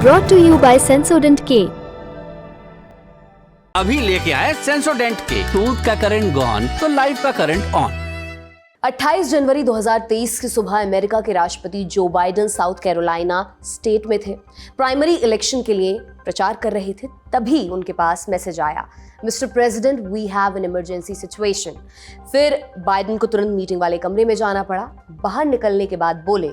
brought to you by Sensodyne K। अभी लेके आए सेंसोडेंट के टूथ का करंट गॉन तो लाइफ का करंट ऑन। 28 जनवरी 2023 की सुबह अमेरिका के राष्ट्रपति Joe Biden south Carolina state में थे। प्राइमरी इलेक्शन के लिए प्रचार कर रहे थे, तभी उनके पास मैसेज आया, mister president we have an emergency situation. फिर बाइडेन को तुरंत मीटिंग वाले कमरे में जाना पड़ा। बाहर निकलने के बाद बोले,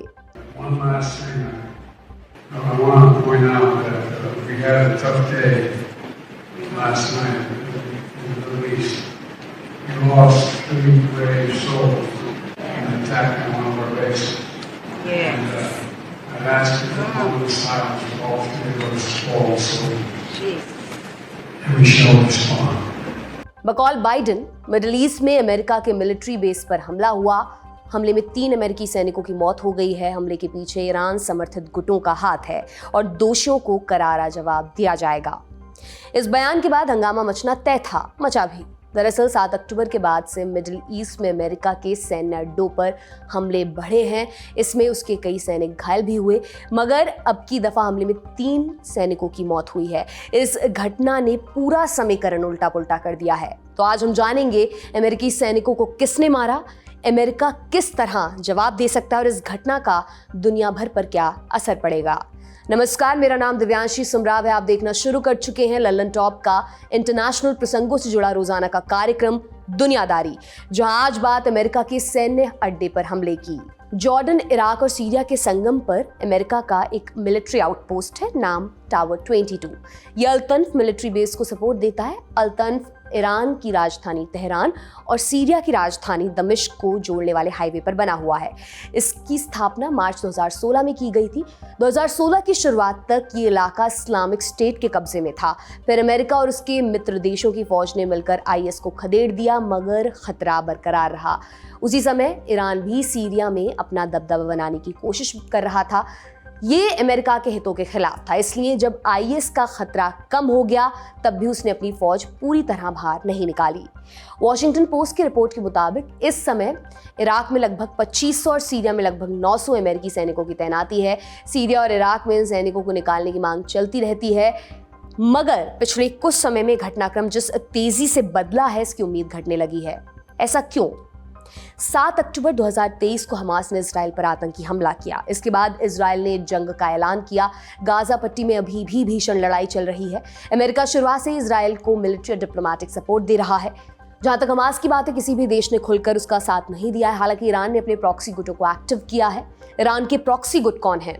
last night in the Middle East. We lost 3 brave souls in an attack on one of our bases. And I've asked you for a moment of silence for all 3 of those fallen soldiers. And we shall respond. बकौल Biden, middle east में America के military base पर हमला हुआ। हमले में 3 अमेरिकी सैनिकों की मौत हो गई है। हमले के पीछे ईरान समर्थित गुटों का हाथ है और दोषियों को करारा जवाब दिया जाएगा। इस बयान के बाद हंगामा मचना तय था, मचा भी। दरअसल 7 अक्टूबर के बाद से मिडिल ईस्ट में अमेरिका के सैन्य अड्डों पर हमले बढ़े हैं। इसमें उसके कई सैनिक घायल भी हुए, मगर अब की दफा हमले में 3 सैनिकों की मौत हुई है। इस घटना ने पूरा समीकरण उल्टा पुल्टा कर दिया है। तो आज हम जानेंगे अमेरिकी सैनिकों को किसने मारा, अमेरिका किस तरह जवाब दे सकता है और इस घटना का दुनिया भर पर क्या असर पड़ेगा। नमस्कार, मेरा नाम दिव्यांशी सुमराव है। आप देखना शुरू कर चुके हैं लल्लन टॉप का इंटरनेशनल प्रसंगों से जुड़ा रोजाना का कार्यक्रम दुनियादारी, जहां आज बात अमेरिका के सैन्य अड्डे पर हमले की। जॉर्डन, इराक और सीरिया के संगम पर अमेरिका का एक मिलिट्री आउटपोस्ट है, नाम टावर 22। यह अल-तन्फ मिलिट्री बेस को सपोर्ट देता है। अल-तन्फ ईरान की राजधानी तेहरान और सीरिया की राजधानी दमिश्क को जोड़ने वाले हाईवे पर बना हुआ है। इसकी स्थापना मार्च 2016 में की गई थी। 2016 की शुरुआत तक ये इलाका इस्लामिक स्टेट के कब्जे में था। फिर अमेरिका और उसके मित्र देशों की फौज ने मिलकर आईएस को खदेड़ दिया, मगर खतरा बरकरार रहा। उसी समय ईरान भी सीरिया में अपना दबदबा बनाने की कोशिश कर रहा था। ये अमेरिका के हितों के खिलाफ था, इसलिए जब आईएस का खतरा कम हो गया तब भी उसने अपनी फौज पूरी तरह बाहर नहीं निकाली। वॉशिंगटन पोस्ट की रिपोर्ट के मुताबिक इस समय इराक में लगभग 2500 और सीरिया में लगभग 900 अमेरिकी सैनिकों की तैनाती है। सीरिया और इराक में इन सैनिकों को निकालने की मांग चलती रहती है, मगर पिछले कुछ समय में घटनाक्रम जिस तेजी से बदला है, इसकी उम्मीद घटने लगी है। ऐसा क्यों? 7 अक्टूबर 2023 को हमास ने इजराइल पर आतंकी हमला किया। इसके बाद इजराइल ने जंग का ऐलान किया। गाजा पट्टी में अभी भी भीषण लड़ाई चल रही है। अमेरिका शुरुआत से इजराइल को मिलिट्री और डिप्लोमेटिक सपोर्ट दे रहा है। जहां तक हमास की बात है, किसी भी देश ने खुलकर उसका साथ नहीं दिया है। हालांकि ईरान ने अपने प्रॉक्सी गुटों को एक्टिव किया है। ईरान के प्रॉक्सी गुट कौन है?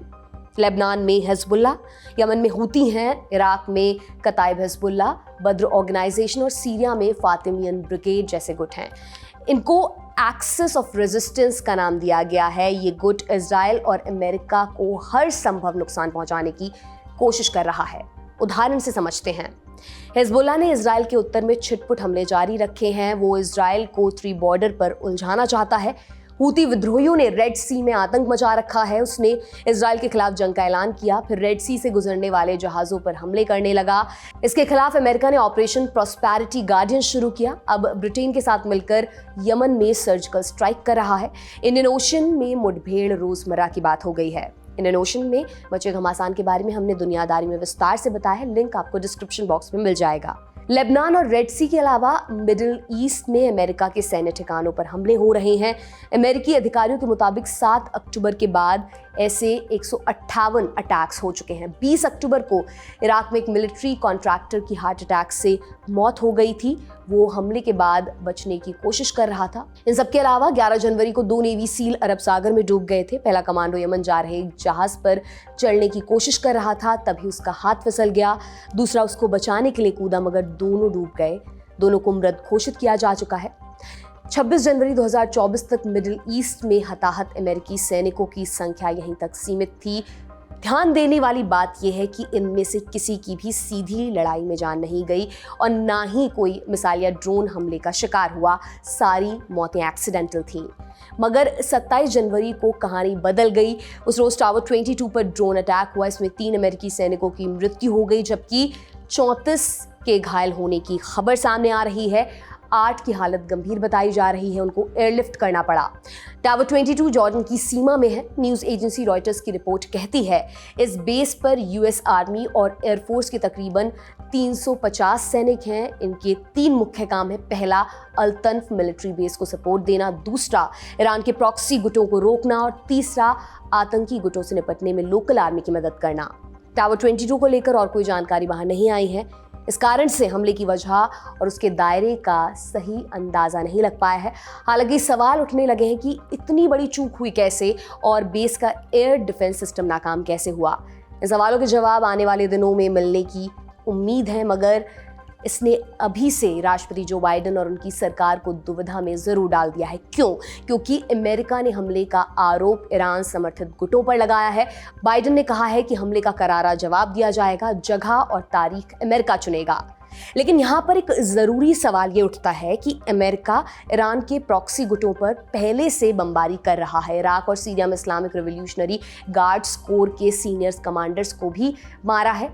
लेबनान में हिजबुल्लाह, यमन में हूती हैं, इराक में कताइब हिजबुल्लाह, बद्र ऑर्गेनाइजेशन और सीरिया में फातिमियन ब्रिगेड जैसे गुट हैं। इनको एक्सिस ऑफ रेजिस्टेंस का नाम दिया गया है। ये गुट इजराइल और अमेरिका को हर संभव नुकसान पहुंचाने की कोशिश कर रहा है। उदाहरण से समझते हैं। हिजबुल्लाह ने इजराइल के उत्तर में छिटपुट हमले जारी रखे हैं। वो इजराइल को 3 बॉर्डर पर उलझाना चाहता है। हूती विद्रोहियों ने रेड सी में आतंक मचा रखा है। उसने इजराइल के खिलाफ जंग का ऐलान किया, फिर रेड सी से गुजरने वाले जहाजों पर हमले करने लगा। इसके खिलाफ अमेरिका ने ऑपरेशन प्रॉस्पेरिटी गार्डियन शुरू किया। अब ब्रिटेन के साथ मिलकर यमन में सर्जिकल स्ट्राइक कर रहा है। इंडियन ओशन में मुठभेड़ रोजमर्रा की बात हो गई है। इंडियन ओशन में मचे घमासान के बारे में हमने दुनियादारी में विस्तार से बताया है, लिंक आपको डिस्क्रिप्शन बॉक्स में मिल जाएगा। लेबनान और रेड सी के अलावा मिडिल ईस्ट में अमेरिका के सैन्य ठिकानों पर हमले हो रहे हैं। अमेरिकी अधिकारियों के मुताबिक 7 अक्टूबर के बाद ऐसे 158 अटैक्स हो चुके हैं। 20 अक्टूबर को इराक में एक मिलिट्री कॉन्ट्रैक्टर की हार्ट अटैक से मौत हो गई थी। वो हमले के बाद बचने की कोशिश कर रहा था। इन सबके अलावा 11 जनवरी को 2 नेवी सील अरब सागर में डूब गए थे। पहला कमांडो यमन जा रहे एक जहाज पर चढ़ने की कोशिश कर रहा था, तभी उसका हाथ फिसल गया। दूसरा उसको बचाने के लिए कूदा, मगर दोनों डूब गए। दोनों को मृत घोषित किया जा चुका है। 26 जनवरी 2024 तक मिडिल ईस्ट में हताहत अमेरिकी सैनिकों की संख्या यहीं तक सीमित थी। ध्यान देने वाली बात यह है कि इनमें से किसी की भी सीधी लड़ाई में जान नहीं गई और ना ही कोई मिसाइल या ड्रोन हमले का शिकार हुआ। सारी मौतें एक्सीडेंटल थीं। मगर 27 जनवरी को कहानी बदल गई। उस रोज टावर 22 पर ड्रोन अटैक हुआ। इसमें 3 अमेरिकी सैनिकों की मृत्यु हो गई, जबकि 34 के घायल होने की खबर सामने आ रही है। 8 की हालत गंभीर बताई जा रही है, उनको एयरलिफ्ट करना पड़ा। टावर 22 जॉर्डन की सीमा में है। न्यूज़ एजेंसी रॉयटर्स की रिपोर्ट कहती है इस बेस पर यूएस आर्मी और एयरफोर्स के तकरीबन 350 सैनिक हैं। इनके 3 मुख्य काम हैं। पहला, अल-तन्फ मिलिट्री बेस को सपोर्ट देना, दूसरा, ईरान के प्रॉक्सी गुटों को रोकना और तीसरा, आतंकी गुटों से निपटने में लोकल आर्मी की मदद करना। टावर 22 को लेकर और कोई जानकारी बाहर नहीं आई है। इस कारण से हमले की वजह और उसके दायरे का सही अंदाजा नहीं लग पाया है। हालांकि सवाल उठने लगे हैं कि इतनी बड़ी चूक हुई कैसे और बेस का एयर डिफेंस सिस्टम नाकाम कैसे हुआ। इन सवालों के जवाब आने वाले दिनों में मिलने की उम्मीद है, मगर इसने अभी से राष्ट्रपति जो बाइडेन और उनकी सरकार को दुविधा में जरूर डाल दिया है। क्यों? क्योंकि अमेरिका ने हमले का आरोप ईरान समर्थित गुटों पर लगाया है। बाइडेन ने कहा है कि हमले का करारा जवाब दिया जाएगा, जगह और तारीख अमेरिका चुनेगा। लेकिन यहाँ पर एक ज़रूरी सवाल ये उठता है कि अमेरिका ईरान के प्रॉक्सी गुटों पर पहले से बमबारी कर रहा है। इराक और सीरिया में इस्लामिक रिवॉल्यूशनरी गार्ड्स कोर के सीनियर कमांडर्स को भी मारा है।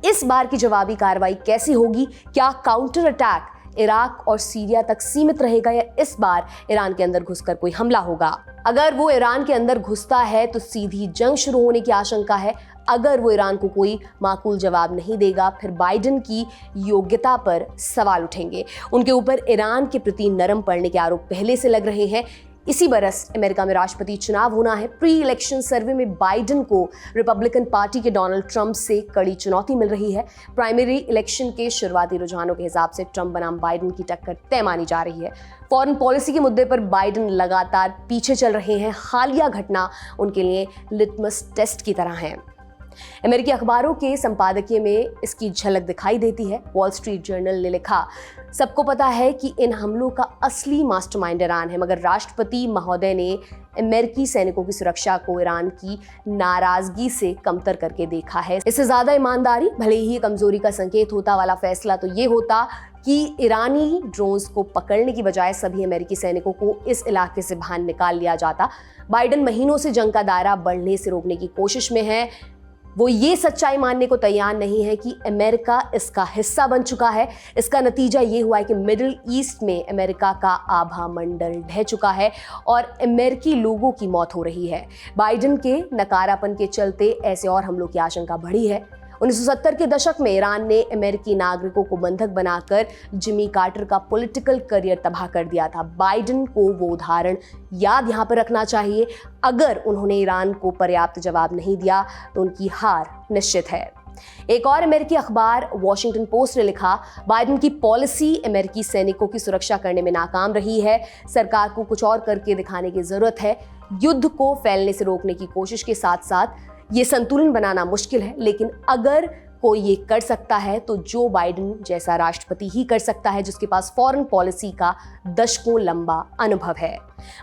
इस बार की जवाबी कार्रवाई कैसी होगी? क्या काउंटर अटैक इराक और सीरिया तक सीमित रहेगा या इस बार ईरान के अंदर घुसकर कोई हमला होगा? अगर वो ईरान के अंदर घुसता है तो सीधी जंग शुरू होने की आशंका है। अगर वो ईरान को कोई माकूल जवाब नहीं देगा, फिर बाइडेन की योग्यता पर सवाल उठेंगे। उनके ऊपर ईरान के प्रति नरम पड़ने के आरोप पहले से लग रहे हैं। इसी बरस अमेरिका में राष्ट्रपति चुनाव होना है। प्री इलेक्शन सर्वे में बाइडेन को रिपब्लिकन पार्टी के डोनाल्ड ट्रंप से कड़ी चुनौती मिल रही है। प्राइमरी इलेक्शन के शुरुआती रुझानों के हिसाब से ट्रंप बनाम बाइडेन की टक्कर तय मानी जा रही है। फॉरेन पॉलिसी के मुद्दे पर बाइडेन लगातार पीछे चल रहे हैं। हालिया घटना उनके लिए लिटमस टेस्ट की तरह है। अमेरिकी अखबारों के संपादकीय में इसकी झलक दिखाई देती है। वॉल स्ट्रीट जर्नल ने लिखा, सबको पता है कि इन हमलों का असली मास्टरमाइंड ईरान है, मगर राष्ट्रपति महोदय ने अमेरिकी सैनिकों की सुरक्षा को ईरान की नाराजगी से कमतर करके देखा है। इससे ज्यादा ईमानदारी, भले ही कमजोरी का संकेत होता, वाला फैसला तो ये होता कि ईरानी ड्रोन्स को पकड़ने की बजाय सभी अमेरिकी सैनिकों को इस इलाके से बाहर निकाल लिया जाता। बाइडेन महीनों से जंग का दायरा बढ़ने से रोकने की कोशिश में है। वो ये सच्चाई मानने को तैयार नहीं है कि अमेरिका इसका हिस्सा बन चुका है। इसका नतीजा ये हुआ है कि मिडिल ईस्ट में अमेरिका का आभा मंडल ढह चुका है और अमेरिकी लोगों की मौत हो रही है। बाइडेन के नकारापन के चलते ऐसे और हमलों की आशंका बढ़ी है। 1970 के दशक में ईरान ने अमेरिकी नागरिकों को बंधक बनाकर जिमी कार्टर का पॉलिटिकल करियर तबाह कर दिया था। बाइडेन को वो उदाहरण याद यहाँ पर रखना चाहिए। अगर उन्होंने ईरान को पर्याप्त जवाब नहीं दिया तो उनकी हार निश्चित है। एक और अमेरिकी अखबार वॉशिंगटन पोस्ट ने लिखा, बाइडेन की पॉलिसी अमेरिकी सैनिकों की सुरक्षा करने में नाकाम रही है। सरकार को कुछ और करके दिखाने की जरूरत है। युद्ध को फैलने से रोकने की कोशिश के साथ साथ ये संतुलन बनाना मुश्किल है, लेकिन अगर कोई ये कर सकता है तो जो बाइडेन जैसा राष्ट्रपति ही कर सकता है, जिसके पास फॉरेन पॉलिसी का दशकों लंबा अनुभव है।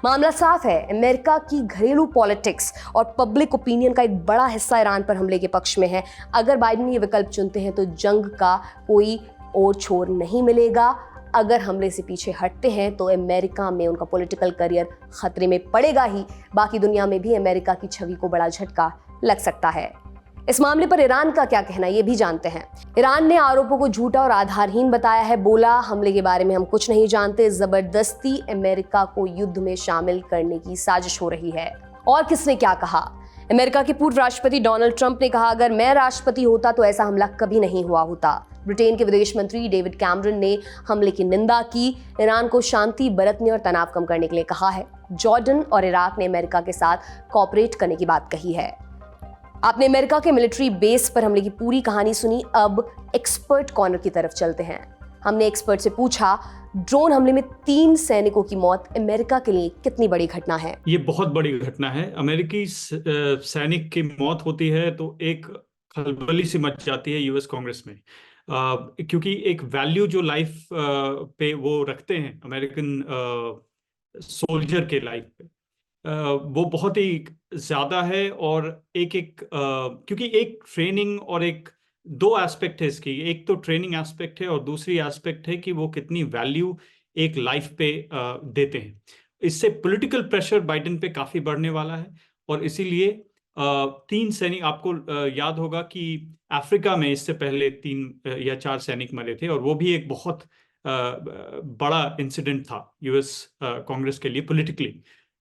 मामला साफ है, अमेरिका की घरेलू पॉलिटिक्स और पब्लिक ओपिनियन का एक बड़ा हिस्सा ईरान पर हमले के पक्ष में है। अगर बाइडेन ये विकल्प चुनते हैं तो जंग का कोई और छोर नहीं मिलेगा। अगर हमले से पीछे हटते हैं तो अमेरिका में उनका पॉलिटिकल करियर खतरे में पड़ेगा ही, बाकी दुनिया में भी अमेरिका की छवि को बड़ा झटका लग सकता है। इस मामले पर ईरान का क्या कहना, ये भी जानते हैं। ईरान ने आरोपों को झूठा और आधारहीन बताया है। बोला, हमले के बारे में हम कुछ नहीं जानते, जबरदस्ती अमेरिका को युद्ध में शामिल करने की साजिश हो रही है। और किसने क्या कहा? अमेरिका के पूर्व राष्ट्रपति डोनाल्ड ट्रंप ने कहा, अगर मैं राष्ट्रपति होता तो ऐसा हमला कभी नहीं हुआ होता। ब्रिटेन के विदेश मंत्री डेविड कैमरन ने हमले की निंदा की। ईरान को शांति बरतने और तनाव कम करने के लिए कहा है। जॉर्डन और इराक ने अमेरिका के साथ कोऑपरेट करने की बात कही है। आपने अमेरिका के मिलिट्री बेस पर हमले की पूरी कहानी सुनी। अब एक्सपर्ट कॉर्नर की तरफ चलते हैं। हमने एक्सपर्ट से पूछा, ड्रोन हमले में 3 सैनिकों की मौत अमेरिका के लिए कितनी बड़ी घटना है? ये बहुत बड़ी घटना है। अमेरिकी सैनिक की मौत होती है तो एक खलबली सी मच जाती है यूएस कांग्रेस में, क्योंकि एक वैल्यू जो लाइफ पे वो रखते हैं अमेरिकन सोल्जर के लाइफ पे, वो बहुत ही ज्यादा है। और क्योंकि एक ट्रेनिंग और एक 2 एस्पेक्ट है इसकी। एक तो ट्रेनिंग एस्पेक्ट है और दूसरी एस्पेक्ट है कि वो कितनी वैल्यू एक लाइफ पे देते हैं। इससे पॉलिटिकल प्रेशर बाइडेन पे काफी बढ़ने वाला है और इसीलिए 3 सैनिक, आपको याद होगा कि अफ्रीका में इससे पहले 3 या 4 सैनिक मरे थे और वो भी एक बहुत बड़ा इंसिडेंट था यूएस कांग्रेस के लिए पॉलिटिकली।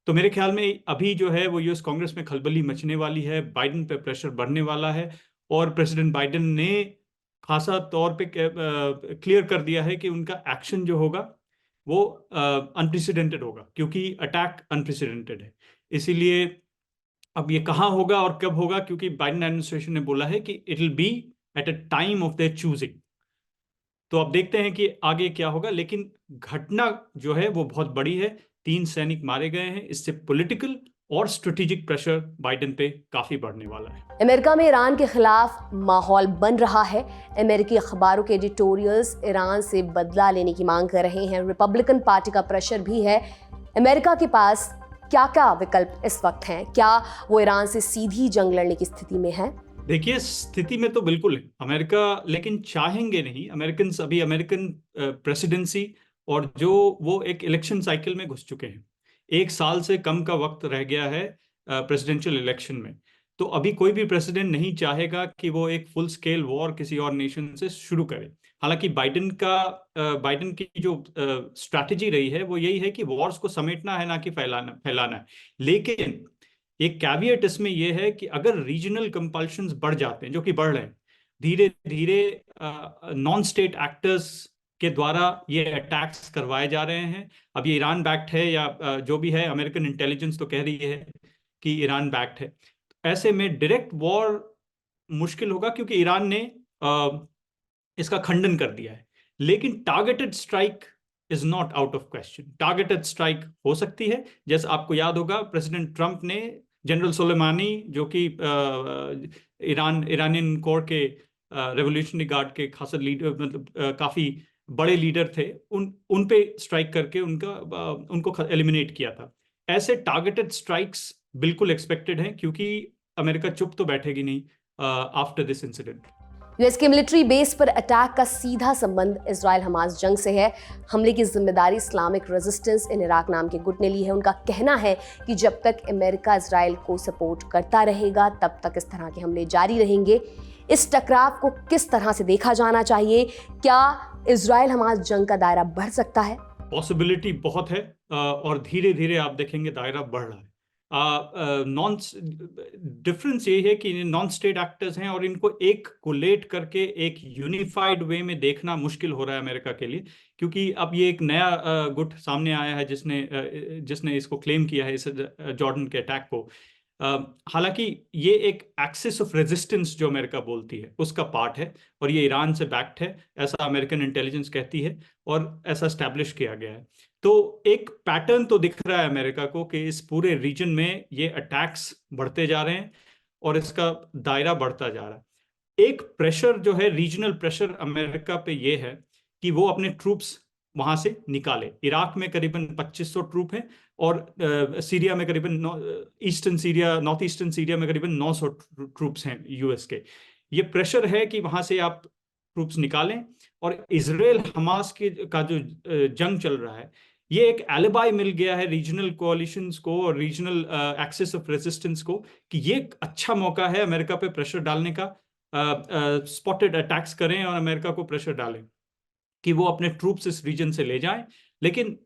तो मेरे ख्याल में अभी जो है वो यूएस कांग्रेस में खलबली मचने वाली है, बाइडेन पे प्रेशर बढ़ने वाला है, और प्रेसिडेंट बाइडेन ने खासा तौर पे क्लियर कर दिया है कि उनका एक्शन जो होगा वो अनप्रेसिडेंटेड होगा, क्योंकि अटैक अनप्रेसिडेंटेड है। इसीलिए अब ये कहाँ होगा और कब होगा, क्योंकि बाइडेन एडमिनिस्ट्रेशन ने बोला है कि it will be at a time of their choosing. तो अब देखते हैं कि आगे क्या होगा, लेकिन घटना जो है वो बहुत बड़ी है। 3 सैनिक मारे गए हैं, इससे पॉलिटिकल और स्ट्रेटेजिक प्रेशर बाइडेन पे काफी बढ़ने वाला है। अमेरिका में ईरान के खिलाफ माहौल बन रहा है। अमेरिकी अखबारों के एडिटोरियल्स ईरान से बदला लेने की मांग कर रहे हैं। रिपब्लिकन पार्टी का प्रेशर भी है। अमेरिका के पास क्या क्या विकल्प इस वक्त हैं? क्या वो ईरान से सीधी जंग लड़ने की स्थिति में है? देखिए, स्थिति में तो बिल्कुल है अमेरिका, लेकिन चाहेंगे नहीं। अमेरिकन अभी अमेरिकन प्रेसिडेंसी और जो वो एक इलेक्शन साइकिल में घुस चुके हैं। 1 साल से कम का वक्त रह गया है प्रेसिडेंशियल इलेक्शन में। तो अभी कोई भी प्रेसिडेंट नहीं चाहेगा कि वो एक फुल स्केल वॉर किसी और नेशन से शुरू करे। हालांकि बाइडेन की जो स्ट्रैटेजी रही है वो यही है कि वॉर्स को समेटना है, ना कि फैलाना है। लेकिन एक कैविएट इसमें यह है कि अगर रीजनल कंपल्शंस बढ़ जाते हैं, जो कि बढ़ रहे हैं धीरे धीरे, नॉन स्टेट एक्टर्स के द्वारा ये अटैक्स करवाए जा रहे हैं। अब ये ईरान बैक्ड है या जो भी है, अमेरिकन इंटेलिजेंस तो कह रही है कि ईरान बैक्ड है। ऐसे में डायरेक्ट वॉर मुश्किल होगा, क्योंकि ईरान ने इसका खंडन कर दिया है। लेकिन targeted strike is not out of question. Targeted strike हो सकती है। जैसे आपको याद होगा, प्रेसिडेंट ट्रंप ने जनरल सोलेमानी, जो कि ईरानियन कोर के रेवोल्यूशनरी गार्ड के खासा लीडर, मतलब काफी बड़े लीडर थे, उन पे स्ट्राइक करके उनको एलिमिनेट किया था। ऐसे टारगेटेड स्ट्राइक्स बिल्कुल एक्सपेक्टेड हैं, क्योंकि अमेरिका चुप तो बैठेगी नहीं आफ्टर दिस इंसिडेंट। यूएस के मिलिट्री बेस पर अटैक का सीधा संबंध इजराइल हमास जंग से है। हमले की जिम्मेदारी इस्लामिक रेजिस्टेंस इन इराक नाम के गुट ने ली है। उनका कहना है कि जब तक अमेरिका इजराइल को सपोर्ट करता रहेगा तब तक इस तरह के हमले जारी रहेंगे। इस टकराव को किस तरह से देखा जाना चाहिए? क्या इजराइल हमास जंग का दायरा बढ़ सकता है? पॉसिबिलिटी बहुत है, और धीरे धीरे आप देखेंगे दायरा बढ़ रहा है। डिफरेंस ये है कि नॉन स्टेट एक्टर्स हैं, और इनको एक कोलेट करके एक यूनिफाइड वे में देखना मुश्किल हो रहा है अमेरिका के लिए, क्योंकि अब ये एक नया गुट सामने आया है जिसने इसको क्लेम किया है, इस जॉर्डन के अटैक को। हालांकि ये एक एक्सिस ऑफ रेजिस्टेंस जो अमेरिका बोलती है उसका पार्ट है, और ये ईरान से बैक्ड है, ऐसा अमेरिकन इंटेलिजेंस कहती है, और ऐसा स्टैब्लिश किया गया है। तो एक पैटर्न तो दिख रहा है अमेरिका को कि इस पूरे रीजन में ये अटैक्स बढ़ते जा रहे हैं और इसका दायरा बढ़ता जा रहा है। एक प्रेशर जो है, रीजनल प्रेशर अमेरिका पे ये है कि वो अपने ट्रूप्स वहां से निकाले। इराक में करीबन 2500 ट्रूप हैं, और सीरिया में करीबन नॉर्थ ईस्टर्न सीरिया में करीबन 900 ट्रूप्स हैं यूएस के। ये प्रेशर है कि वहां से आप ट्रूप्स निकालें। और इजराइल हमास का जो जंग चल रहा है, ये एक एलिबाई मिल गया है रीजनल कोalitions को और रीजनल एक्सिस ऑफ रेजिस्टेंस को, कि ये एक अच्छा मौका है अमेरिका पे प्रेशर डालने का। स्पॉटेड अटैक्स करें और अमेरिका को प्रेशर डालें कि वो अपने ट्रूप्स इस रीजन से ले जाएं। लेकिन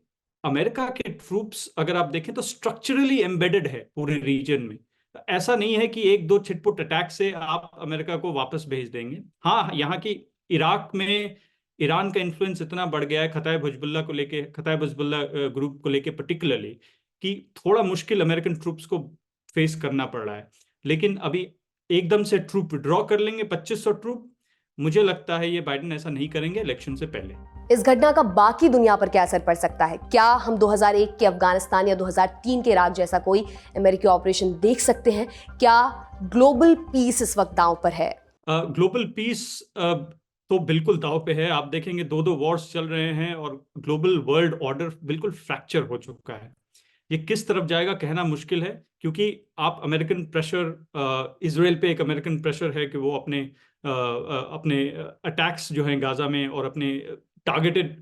अमेरिका के ट्रूप्स अगर आप देखें तो स्ट्रक्चरली एम्बेडेड है पूरे रीजन में। ऐसा नहीं है कि 1-2 छिटपुट अटैक से आप अमेरिका को वापस भेज देंगे। हाँ, यहाँ की इराक में ईरान का इन्फ्लुएंस इतना बढ़ गया है कताइब हिजबुल्लाह ग्रुप को लेके पर्टिकुलरली, कि थोड़ा मुश्किल अमेरिकन ट्रूप्स को फेस करना पड़ रहा है। लेकिन अभी एकदम से ट्रूप विड्रॉ कर लेंगे 2500 ट्रूप, मुझे लगता है ये बाइडेन ऐसा नहीं करेंगे इलेक्शन से पहले। इस घटना का बाकी दुनिया पर क्या असर पड़ सकता है? क्या हम 2001 के अफगानिस्तान या 2003 के इराक जैसा कोई अमेरिकी ऑपरेशन देख सकते हैं? क्या ग्लोबल पीस इस वक्त दांव पर है? ग्लोबल पीस तो बिल्कुल दांव पे है। आप देखेंगे 2-2 वॉर्स चल रहे हैं और ग्लोबल वर्ल्ड ऑर्डर बिल्कुल फ्रैक्चर हो चुका है। ये किस तरफ जाएगा कहना मुश्किल है, क्योंकि आप अमेरिकन प्रेशर, इजराइल पे एक अमेरिकन प्रेशर है कि वो अपने अटैक्स जो हैं गाजा में और अपने टारगेटेड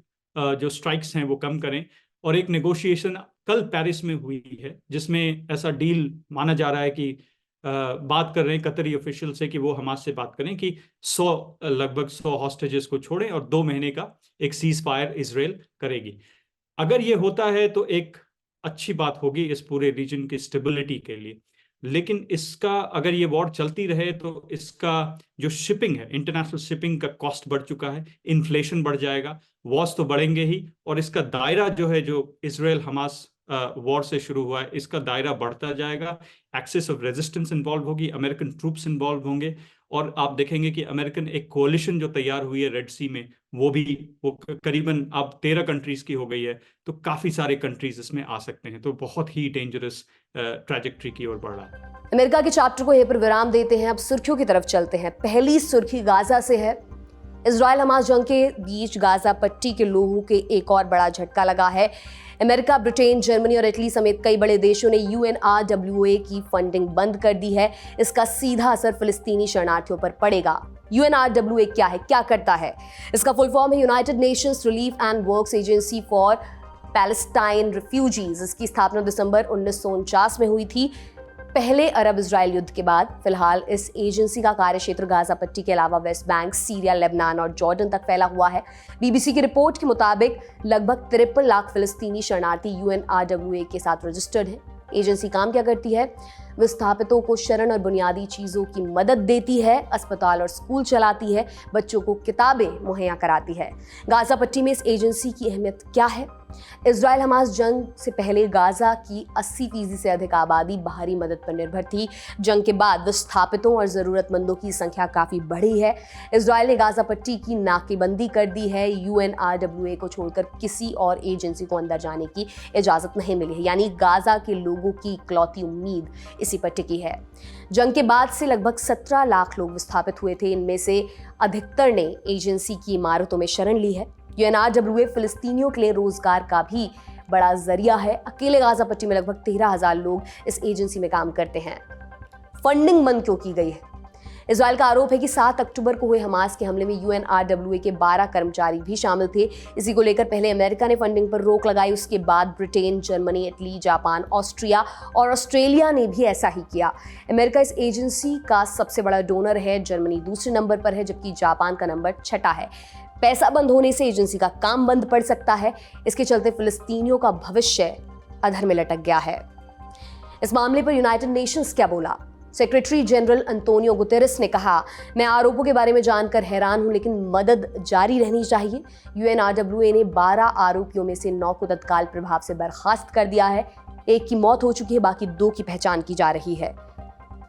जो स्ट्राइक्स हैं वो कम करें। और एक नेगोशिएशन कल पेरिस में हुई है जिसमें ऐसा डील माना जा रहा है कि बात कर रहे हैं कतरी ऑफिशियल से कि वो हमास से बात करें कि लगभग 100 हॉस्टेजेस को छोड़ें और 2 महीने का एक सीज फायर इजराइल करेगी। अगर ये होता है तो एक अच्छी बात होगी इस पूरे रीजन की स्टेबिलिटी के लिए। लेकिन इसका अगर ये वॉर चलती रहे तो इसका जो शिपिंग है, इंटरनेशनल शिपिंग का कॉस्ट बढ़ चुका है, इन्फ्लेशन बढ़ जाएगा, वॉर्स तो बढ़ेंगे ही, और इसका दायरा जो है, जो इजराइल हमास वॉर से शुरू हुआ है, इसका दायरा बढ़ता जाएगा। एक्सेस ऑफ रेजिस्टेंस इन्वॉल्व होगी, अमेरिकन ट्रूप्स इन्वॉल्व होंगे, और आप देखेंगे कि अमेरिकन एक कोalition जो तैयार हुई है रेड सी में, वो करीबन अब 13 कंट्रीज की हो गई है, तो काफी सारे कंट्रीज इसमें आ सकते हैं। तो बहुत ही डेंजरस ट्रैजेक्टरी की ओर बढ़ रहा है। अमेरिका के चैप्टर को यहीं पर विराम देते हैं। अब सुर्खियों की तरफ चलते हैं। पहली सुर्खी गाजा से है। इजराइल हमास जंग के बीच गाजा पट्टी के लोगों के एक और बड़ा झटका लगा है। अमेरिका, ब्रिटेन, जर्मनी और इटली समेत कई बड़े देशों ने UNRWA की फंडिंग बंद कर दी है। इसका सीधा असर फिलिस्तीनी शरणार्थियों पर पड़ेगा। UNRWA क्या है, क्या करता है? इसका फुल फॉर्म है United Nations relief and works agency for Palestine refugees. इसकी स्थापना दिसंबर 1949 में हुई थी, पहले अरब इजराइल युद्ध के बाद। फिलहाल इस एजेंसी का कार्यक्षेत्र गाजा पट्टी के अलावा वेस्ट बैंक, सीरिया, लेबनान और जॉर्डन तक फैला हुआ है। BBC की रिपोर्ट के मुताबिक लगभग 53 लाख फिलिस्तीनी शरणार्थी UNRWA के साथ रजिस्टर्ड हैं। एजेंसी काम क्या करती है? विस्थापितों को शरण और बुनियादी चीज़ों की मदद देती है, अस्पताल और स्कूल चलाती है, बच्चों को किताबें मुहैया कराती है। गाजा पट्टी में इस एजेंसी की अहमियत क्या है? इजराइल हमास जंग से पहले गाजा की 80% से अधिक आबादी बाहरी मदद पर निर्भर थी। जंग के बाद विस्थापितों और ज़रूरतमंदों की संख्या काफ़ी बढ़ी है। इजराइल ने गाजा पट्टी की नाकेबंदी कर दी है। UNRWA को छोड़कर किसी और एजेंसी को अंदर जाने की इजाज़त नहीं मिली है, यानी गाजा के लोगों की इकलौती उम्मीद इसी पर टिकी है। जंग के बाद से लगभग 17 लाख लोग विस्थापित हुए थे। इनमें से अधिकतर ने एजेंसी की इमारतों में शरण ली है। UNRWA फिलिस्तीनियों के लिए रोजगार का भी बड़ा जरिया है। अकेले गाजा पट्टी में लगभग 13,000 लोग इस एजेंसी में काम करते हैं। फंडिंग बंद क्यों की गई है? इजराइल का आरोप है कि 7 अक्टूबर को हुए हमास के हमले में UNRWA के 12 कर्मचारी भी शामिल थे। इसी को लेकर पहले अमेरिका ने फंडिंग पर रोक लगाई, उसके बाद Britain, Germany, Italy, Japan, Austria और ऑस्ट्रेलिया ने भी ऐसा ही किया। अमेरिका इस एजेंसी का सबसे बड़ा डोनर है, जर्मनी दूसरे नंबर पर है, जबकि जापान का नंबर 6वां है। पैसा बंद होने से एजेंसी का काम बंद पड़ सकता है। इसके चलते फिलिस्तीनियों का भविष्य अधर में लटक गया है। इस मामले पर यूनाइटेड नेशंस क्या बोला? सेक्रेटरी जनरल अंतोनियो गुतेरेस ने कहा, मैं आरोपों के बारे में जानकर हैरान हूं, लेकिन मदद जारी रहनी चाहिए। UNRWA ने 12 आरोपियों में से 9 को तत्काल प्रभाव से बर्खास्त कर दिया है। एक की मौत हो चुकी है, बाकी 2 की पहचान की जा रही है।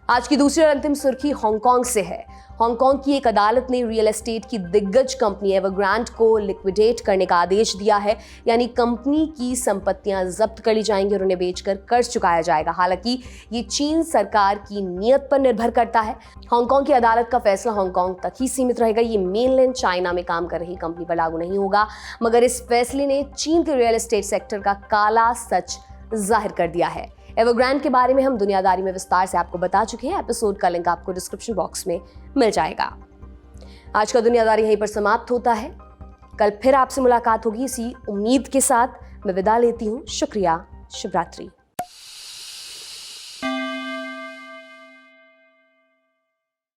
आज की दूसरी और अंतिम सुर्खी हांगकांग से है। हांगकांग की एक अदालत ने रियल एस्टेट की दिग्गज कंपनी एवरग्रांड को लिक्विडेट करने का आदेश दिया है, यानी कंपनी की संपत्तियां जब्त कर ली जाएंगी और उन्हें बेचकर कर्ज चुकाया जाएगा। हालांकि ये चीन सरकार की नीयत पर निर्भर करता है। हांगकांग की अदालत का फैसला हांगकांग तक ही सीमित रहेगा। ये मेनलैंड चाइना में काम कर रही कंपनी पर लागू नहीं होगा, मगर इस फैसले ने चीन के रियल एस्टेट सेक्टर का काला सच जाहिर कर दिया है। एवरग्रांड के बारे में हम दुनियादारी में विस्तार से आपको बता चुके हैं। एपिसोड का लिंक आपको डिस्क्रिप्शन बॉक्स में मिल जाएगा। आज का दुनियादारी यहीं पर समाप्त होता है। कल फिर आपसे मुलाकात होगी इसी उम्मीद के साथ। मैं विदा लेती हूँ। शुक्रिया। शुभ रात्रि।